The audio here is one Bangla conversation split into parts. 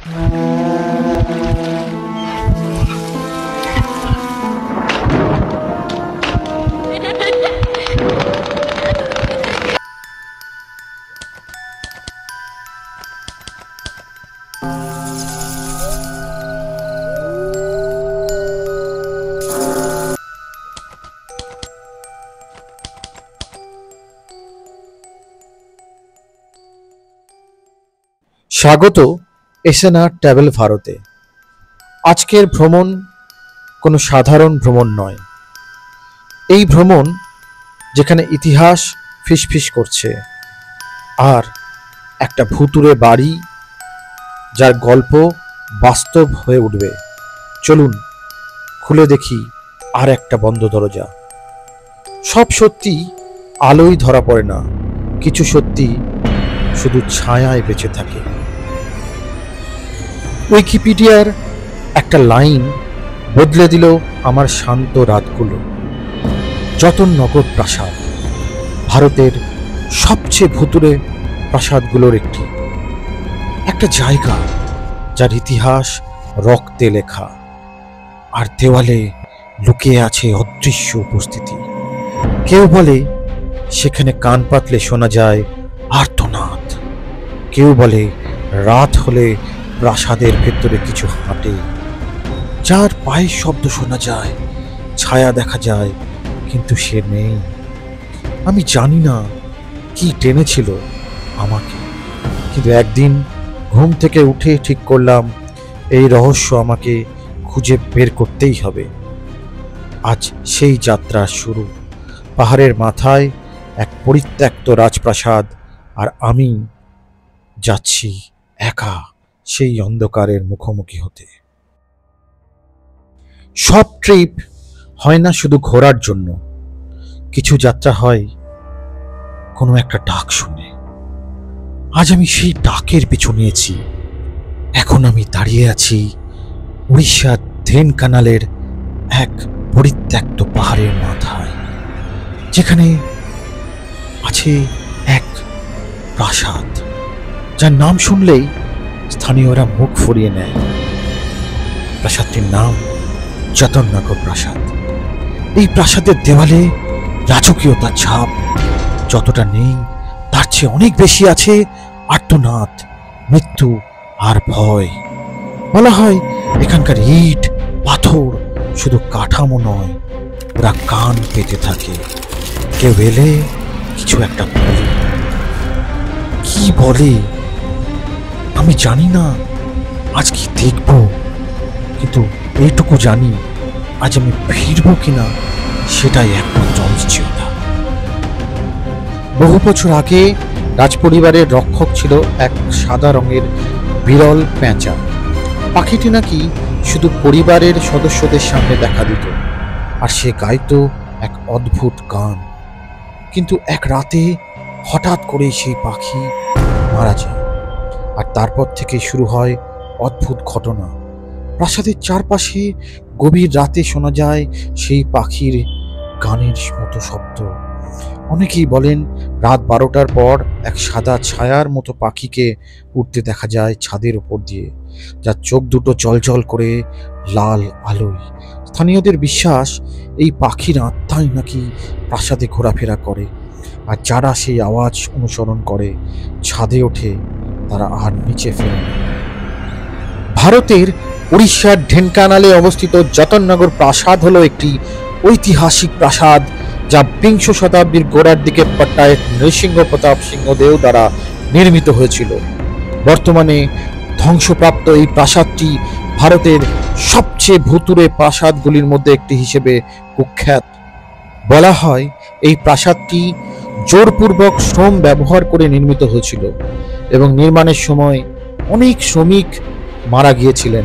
স্বাগত এসএনআর ট্রাভেল ভারতে। আজকের ভ্রমণ কোনো সাধারণ ভ্রমণ নয়। এই ভ্রমণ যেখানে ইতিহাস ফিসফিস করছে আর একটা ভুতুড়ে বাড়ি যার গল্প বাস্তব হয়ে উঠবে। চলুন খুলে দেখি আর একটা বন্ধ দরজা। সব সত্যি আলোয় ধরা পড়ে না, কিছু সত্যি শুধু ছায়ায় বেঁচে থাকে। উইকিপিডিয়ার একটা লাইন বদলে দিল আমার শান্ত রাতগুলো। যতননগর প্রাসাদ ভারতের সবচেয়ে ভুতুড়ে প্রাসাদগুলোর একটা জায়গা যার ইতিহাস রক্তে লেখা, আর দেওয়ালে লুকিয়ে আছে অদৃশ্য উপস্থিতি। কেউ বলে সেখানে কান পাতলে শোনা যায় আর্তনাদ, কেউ বলে রাত হলে প্রাসাদের ভেতরে কিছু হাঁটে, যার পায়ের শব্দ শোনা যায়, ছায়া দেখা যায়, কিন্তু সে নেই। আমি জানি না কি টেনেছিল আমাকে, কিন্তু একদিন ঘুম থেকে উঠে ঠিক করলাম এই রহস্য আমাকে খুঁজে বের করতেই হবে। আজ সেই যাত্রার শুরু। পাহাড়ের মাথায় এক পরিত্যক্ত রাজপ্রাসাদ, আর আমি যাচ্ছি একা সেই অন্ধকারের মুখোমুখি হতে। সব ট্রিপ হয় না শুধু ঘোরার জন্য, কিছু যাত্রা হয় কোনো একটা ডাক শুনে। আজ আমি সেই ডাকের পিছু নিয়েছি। এখন আমি দাঁড়িয়ে আছি উড়িষ্যার ঢেনকানালের এক পরিত্যক্ত পাহাড়ের মাথায়, যেখানে আছে এক প্রাসাদ যার নাম শুনলেই স্থানীয়রা মুখ ফুরিয়ে নেয়। প্রাসাদটির নাম যতননগর প্রাসাদ। এই প্রাসাদের দেওয়ালে রাজকীয়তার ছাপ যতটা নেই, তার চেয়ে অনেক বেশি আছে আর্তনাদ, মৃত্যু আর ভয়। বলা হয় এখানকার ইট পাথর শুধু কাঠামো নয়, ওরা কান পেতে থাকে। কেউ এলে কিছু একটা বলে। কি বলে আমি জানি না, আজ কি দেখব, কিন্তু এইটুকু জানি আজ আমি ফিরবো কিনা সেটাই একমাত্র অনিশ্চয়তা। বহু বছর আগে রাজপরিবারের রক্ষক ছিল এক সাদা রঙের বিরল পেঁচা। পাখিটি নাকি শুধু পরিবারের সদস্যদের সামনে দেখা দিত, আর সে গাইতো এক অদ্ভুত গান। কিন্তু এক রাতে হঠাৎ করে সেই পাখি মারা যায়, আর তারপর থেকে শুরু হয় অদ্ভুত ঘটনা। প্রাসাদের চারপাশে গভীর রাতে শোনা যায় সেই পাখির গানের মতো শব্দ। অনেকেই বলেন রাত 12টার পর এক সাদা ছায়ার মতো পাখিকে উঠতে দেখা যায় ছাদের ওপর দিয়ে, যার চোখ দুটো জলজল করে লাল আলোয়। স্থানীয়দের বিশ্বাস এই পাখির আত্মাই নাকি প্রাসাদে ঘোরাফেরা করে, আর যারা সেই আওয়াজ অনুসরণ করে ছাদে ওঠে তারা আর নিচে ফেরে না। ভারতের উড়িষ্যার ঢেনকানালে অবস্থিত যতননগর প্রাসাদ হলো একটি ঐতিহাসিক প্রাসাদ, যা বিংশ শতাব্দীর গোড়ার দিকে পট্টায়েত নৃসিংহ প্রতাপ সিংহদেও দ্বারা নির্মিত হয়েছিল। বর্তমানে ধ্বংসপ্রাপ্ত এই প্রাসাদটি ভারতের সবচেয়ে ভুতুড়ে প্রাসাদগুলির মধ্যে একটি হিসেবে কুখ্যাত। বলা হয় এই প্রাসাদটি জোরপূর্বক শ্রম ব্যবহার করে নির্মিত হয়েছিল এবং নির্মাণের সময় অনেক শ্রমিক মারা গিয়েছিলেন।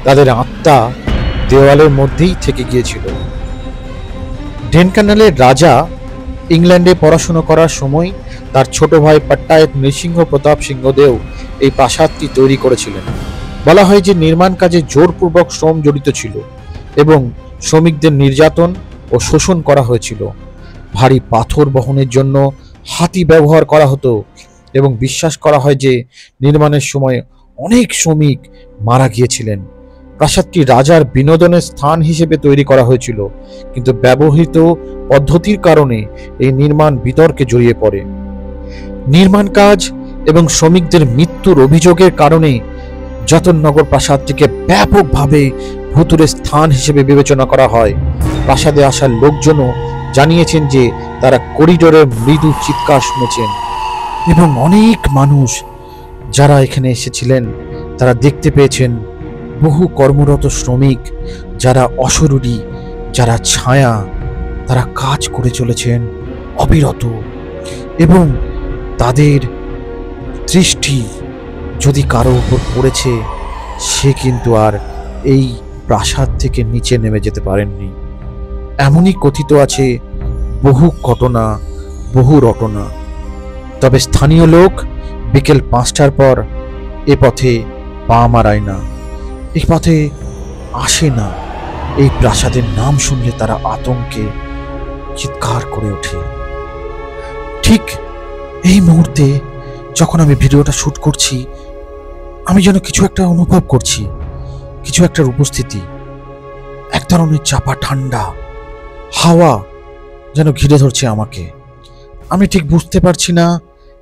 তাদের আত্মা দেওয়ালের মধ্যেই থেকে গিয়েছিল। ঢেনকানালের রাজা ইংল্যান্ডে পড়াশোনা করার সময় তার ছোট ভাই পট্টায়েত নৃসিংহ প্রতাপ সিংহদেও এই প্রাসাদটি তৈরি করেছিলেন। বলা হয় যে নির্মাণ কাজে জোরপূর্বক শ্রম জড়িত ছিল এবং শ্রমিকদের নির্যাতন ও শোষণ করা হয়েছিল। ভারী পাথর বহনের জন্য হাতি ব্যবহার করা হতো এবং বিশ্বাস করা হয় যে নির্মাণের সময় অনেক শ্রমিক মারা গিয়েছিলেন। প্রাসাদটি রাজার বিনোদনের স্থান হিসেবে তৈরি করা হয়েছিল, কিন্তু ব্যবহৃত পদ্ধতির কারণে এই নির্মাণ বিতর্কে জড়িয়ে পড়ে। নির্মাণ কাজ এবং শ্রমিকদের মৃত্যুর অভিযোগের কারণে যতননগর প্রাসাদটিকে ব্যাপকভাবে ভুতুড়ে স্থান হিসেবে বিবেচনা করা হয়। প্রাসাদে আসার লোকজনও জানিয়েছেন যে তারা করিডোরে মৃদু চিৎকার শুনেছেন, এবং অনেক মানুষ যারা এখানে এসেছিলেন তারা দেখতে পেয়েছেন বহু কর্মরত শ্রমিক যারা অশরীরী, যারা ছায়া, তারা কাজ করে চলেছেন অবিরত, এবং তাদের দৃষ্টি যদি কারো উপর পড়েছে সে কিন্তু আর এই প্রাসাদ থেকে নিচে নেমে যেতে পারেননি। এমনই কথিত আছে বহু ঘটনা, বহু রটনা। তবে স্থানীয় লোক বিকেল 5টার পর এ পথে পা মারায় না, এই পথে আসে না। এই প্রাসাদের নাম শুনলে তারা আতঙ্কে চিৎকার করে ওঠে। ঠিক এই মুহূর্তে যখন আমি ভিডিওটা শুট করছি, আমি যেন কিছু একটা অনুভব করছি, কিছু একটার উপস্থিতি। এক ধরনের চাপা ঠান্ডা হাওয়া যেন ঘিরে ধরছে আমাকে। আমি ঠিক বুঝতে পারছি না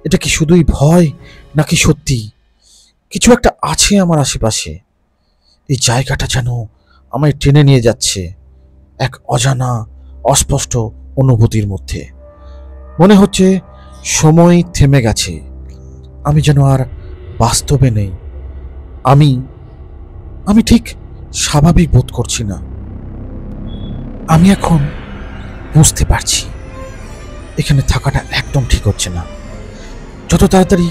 এটা কি শুধুই ভয় নাকি সত্যি কিছু একটা আছে আমার আশেপাশে। এই জায়গাটা যেন আমায় টেনে নিয়ে যাচ্ছে এক অজানা অস্পষ্ট অনুভূতির মধ্যে। মনে হচ্ছে সময় থেমে গেছে, আমি যেন আর বাস্তবে নেই। আমি ঠিক স্বাভাবিক বোধ করছি না। আমি এখন বুঝতে পারছি এখানে থাকাটা একদম ঠিক হচ্ছে না। যত তাড়াতাড়ি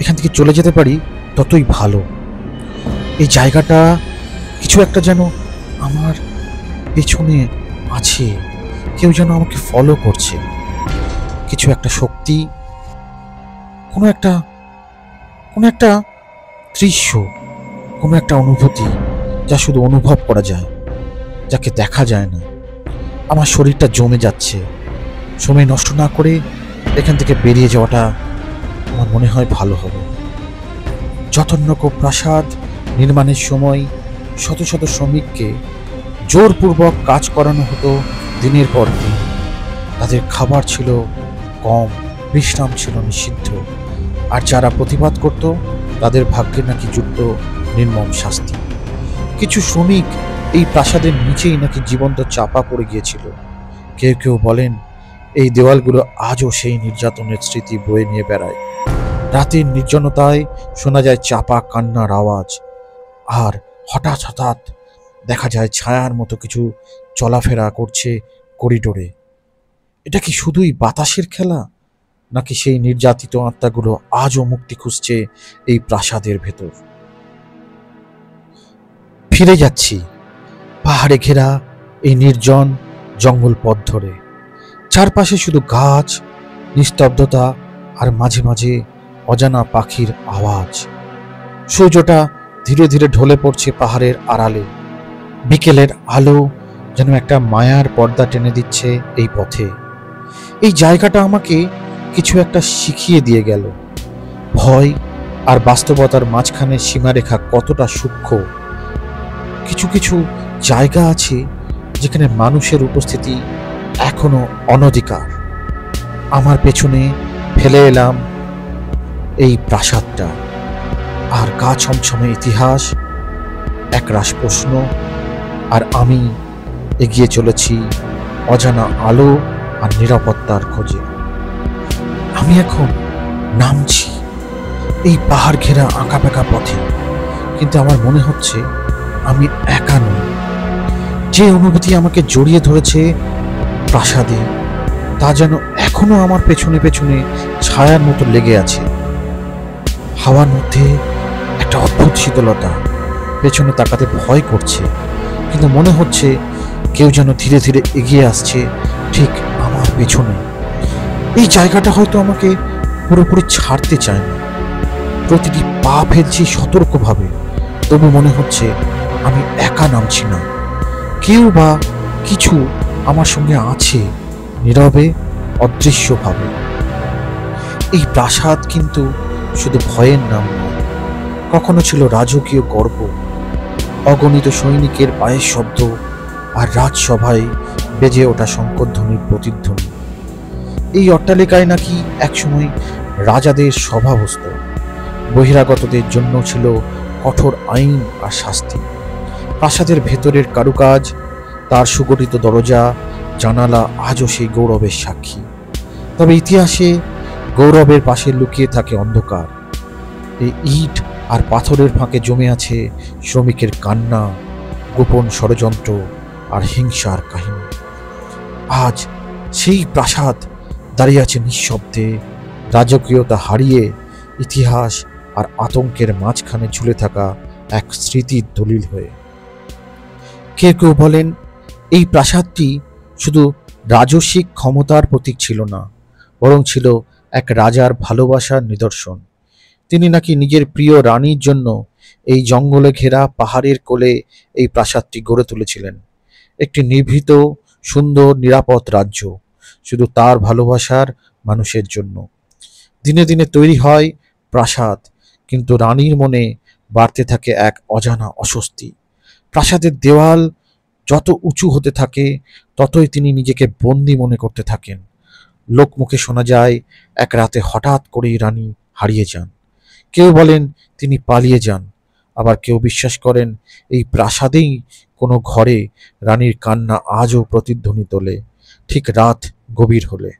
এখান থেকে চলে যেতে পারি ততই ভালো। এই জায়গাটা কিছু একটা যেন আমার পেছনে আছে, কেউ যেন আমাকে ফলো করছে, কিছু একটা শক্তি, কোনো একটা দৃশ্য, কোনো একটা অনুভূতি যা শুধু অনুভব করা যায়, যাকে দেখা যায় না। আমার শরীরটা জমে যাচ্ছে। সময় নষ্ট না করে এখান থেকে বেরিয়ে যাওয়াটা আমার মনে হয় ভালো হবে। যতননগর প্রাসাদ নির্মাণের সময় শত শত শ্রমিককে জোরপূর্বক কাজ করানো হতো দিনের পর দিন। তাদের খাবার ছিল কম, বিশ্রাম ছিল নিষিদ্ধ, আর যারা প্রতিবাদ করত তাদের ভাগ্যে নাকি যুক্ত নির্মম শাস্তি। কিছু শ্রমিক এই প্রাসাদের নিচেই নাকি জীবন্ত চাপা পড়ে গিয়েছিল। কেউ কেউ বলেন এই দেওয়ালগুলো আজও সেই নির্যাতনের স্মৃতি বয়ে নিয়ে বেড়ায়। রাতের নির্জনতায় শোনা যায় চাপা কান্নার আওয়াজ, আর হঠাৎ হঠাৎ দেখা যায় ছায়ার মতো কিছু চলাফেরা করছে করিডোরে। এটা কি শুধুই বাতাসের খেলা, নাকি সেই নির্যাতিত আত্মাগুলো আজও মুক্তি খুঁজছে এই প্রাসাদের ভেতর? ফিরে যাচ্ছি পাহাড়ে ঘেরা এই নির্জন জঙ্গল পথ ধরে। চারপাশে শুধু গাছ, নিস্তব্ধতা, আর মাঝে মাঝে অজানা পাখির আওয়াজ। সূর্যটা ধীরে ধীরে ঢলে পড়ছে পাহাড়ের আড়ালে। বিকেলের আলো যেন একটা মায়ার পর্দা টেনে দিচ্ছে এই পথে। এই জায়গাটা আমাকে কিছু একটা শিখিয়ে দিয়ে গেল। ভয় আর বাস্তবতার মাঝখানে সীমারেখা কতটা সূক্ষ্ম। কিছু কিছু জায়গা আছে যেখানে মানুষের উপস্থিতি এখনো অনধিকার। আমার পেছনে ফেলে এলাম এই প্রাসাদটা, আর গা ছমছমে ইতিহাস, একরাশ প্রশ্ন, আর আমি এগিয়ে চলেছি অজানা আলো আর নিরাপত্তার খোঁজে। আমি এখন নামছি এই পাহাড় ঘেরা আঁকাবাঁকা পথে, কিন্তু আমার মনে হচ্ছে আমি একা নই। যে অনুভূতি আমাকে জড়িয়ে ধরেছে প্রাসাদে, তা যেন এখনো আমার পেছনে পেছনে ছায়ার মতো লেগে আছে। হাওয়ার মধ্যে একটা অদ্ভুত শীতলতা, পেছনে তাকাতে ভয় করছে, কিন্তু মনে হচ্ছে কেউ যেন ধীরে ধীরে এগিয়ে আসছে ঠিক আমার পেছনে। এই জায়গাটা হয়তো আমাকে পুরোপুরি ছাড়তে চায় না। প্রতিটি পা ফেলছি সতর্কভাবে, তবু মনে হচ্ছে আমি একা নামছি না। কেউ বা কিছু আমার সঙ্গে আছে, নীরবে, অদৃশ্যভাবে। এই প্রাসাদ কিন্তু শুধু ভয়ের নাম নয়, কখনো ছিল রাজকীয় গর্ব, অগণিত সৈনিকের পায়ের শব্দ আর রাজসভায় বেজে ওঠা শঙ্খধ্বনির প্রতিধ্বনি। এই অট্টালিকায় নাকি একসময় রাজাদের সভা বসত। বহিরাগতদের জন্য ছিল কঠোর আইন আর শাস্তি। প্রাসাদের ভেতরের কারুকাজ, তার সুগঠিত দরজা, জানালা আজও সেই গৌরবের সাক্ষী। তবে ইতিহাসে গৌরবের পাশে লুকিয়ে থাকে অন্ধকার। এই ইট আর পাথরের ফাঁকে জমে আছে শ্রমিকের কান্না, গোপন ষড়যন্ত্র আর হিংসার কাহিনী। আজ সেই প্রাসাদ দাঁড়িয়ে আছে নিঃশব্দে, রাজকীয়তা হারিয়ে ইতিহাস আর আতঙ্কের মাঝখানে ঝুলে থাকা এক স্মৃতির দলিল হয়ে। কেউ কেউ বলেন এই প্রাসাদটি শুধু রাজস্বিক ক্ষমতার প্রতীক ছিল না, বরং ছিল এক রাজার ভালোবাসার নিদর্শন। তিনি নাকি নিজের প্রিয় রানীর জন্য এই জঙ্গলে ঘেরা পাহাড়ের কোলে এই প্রাসাদটি গড়ে তুলেছিলেন। একটি নিভৃত, সুন্দর, নিরাপদ রাজ্য, শুধু তার ভালোবাসার মানুষের জন্য। দিনে দিনে তৈরি হয় প্রাসাদ, কিন্তু রানীর মনে বাড়তে থাকে এক অজানা অস্বস্তি। প্রাসাদের দেওয়াল যত উঁচু হতে থাকে, ততই তিনি নিজেকে বন্দী মনে করতে থাকেন। লোকমুখে শোনা যায় এক রাতে হঠাৎ করেই রানী হারিয়ে যান। কেউ বলেন তিনি পালিয়ে যান, আবার কেউ বিশ্বাস করেন এই প্রাসাদেই কোনো ঘরে রানীর কান্না আজও প্রতিধ্বনি তোলে, ঠিক রাত গভীর হলে।